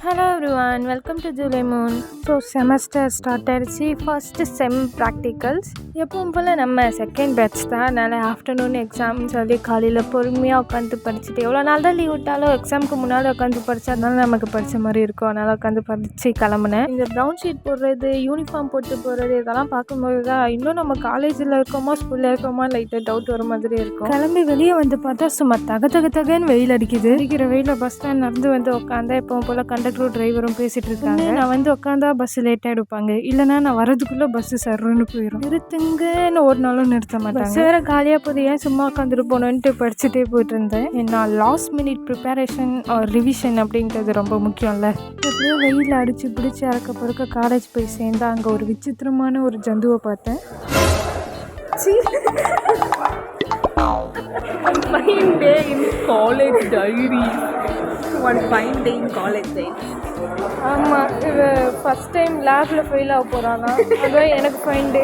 Hello everyone, welcome to July Moon. So semester start ஆகிடுச்சு. First sem practicals. எப்பவும் போல் நம்ம செகண்ட் பேட்ச் தான். அதனால் ஆஃப்டர்நூன் எக்ஸாம்னு சொல்லி காலையில் பொறுமையாக உட்காந்து படிச்சுட்டு எவ்வளோ நாள் தான் லீவ் விட்டாலும் எக்ஸாமுக்கு முன்னால் உட்காந்து படித்ததுனால நமக்கு படித்த மாதிரி இருக்கும். அதனால் உட்காந்து படித்து கிளம்புனேன். இந்த ப்ரௌன் ஷீட் போடுறது, யூனிஃபார்ம் போட்டு போடுறது இதெல்லாம் பார்க்கும்போது தான் இன்னும் நம்ம காலேஜில் இருக்கோமோ ஸ்கூலில் இருக்கோமோ லைட்டாக டவுட் வர மாதிரி இருக்கும். கிளம்பி வெளியே வந்து பார்த்தா சும்மா தகன்னு வெயில் அடிக்குது. அடிக்கிற வெயிலில் பஸ் ஸ்டாண்ட் நடந்து வந்து உட்காந்தா எப்பவும் போல் கண்டக்டரும் டிரைவரும் பேசிகிட்டு இருக்காங்க. நான் வந்து உட்காந்தா பஸ் லேட்டாக எடுப்பாங்க, இல்லைனா நான் வரதுக்குள்ளே பஸ்ஸு சர்றன்னு போயிடும். நிறுத்துங்கன்னு ஒரு நாளும் நிறுத்த மாட்டாங்க. வேறு காலியாக போது ஏன் சும்மா உட்காந்துட்டு போகணுன்ட்டு படிச்சுட்டே போயிட்டு இருந்தேன். நான் லாஸ்ட் மினிட் ப்ரிப்பரேஷன் ரிவிஷன் அப்படின்றது ரொம்ப முக்கியம்ல. எப்படியோ வெயில் அடித்து பிடிச்சி அறக்க பிறக்க காலேஜ் போய் சேர்ந்தா அங்கே ஒரு விசித்திரமான ஒரு ஜந்துவை பார்த்தேன். Fine day in college diaries. One fine day in college days. ஆமாம், இது ஃபஸ்ட் டைம் லேபில் ஃபெயில் ஆக போகிறானா, அதுதான் எனக்கு ஃபைன் டே.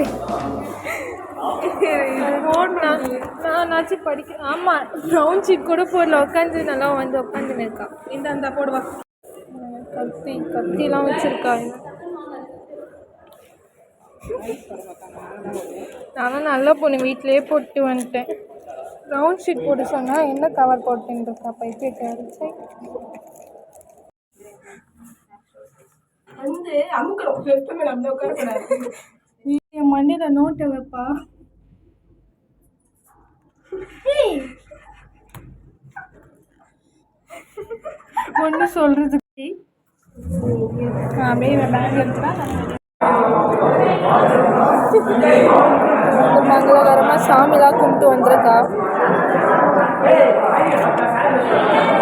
நானாச்சு படிக்க. ஆமாம், ப்ரௌன் ஷீட் கூட போடல, உட்காந்து நல்லா வந்து உட்காந்துன்னு இருக்கா. இந்த போடுவா கத்திலாம் வச்சுருக்காங்க. நானும் நல்ல பொண்ணு வீட்டிலேயே போட்டு வந்துட்டேன். ப்ரௌன் ஷீட் போட்டு சொன்னால் என்ன கவர் போட்டுன்னு இருக்கா பைத்தியக்காரி. வந்து அமுக்கிறோம் எப்பவுமே நம்ம உட்காரக்கூடாது. என் மண்ணில் நோட்டை வைப்பா. ஒன்று சொல்கிறதுக்கு அப்படியே பேக் எடுத்துனா மங்களகரமாக சாமிலாம் கும்பிட்டு வந்திருக்கா.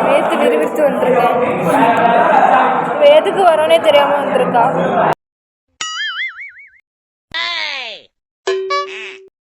நேற்று விறுவிறுத்து வந்திருக்கேன். எதுக்கு வரோன்னே தெரியாமல் வந்திருக்கா.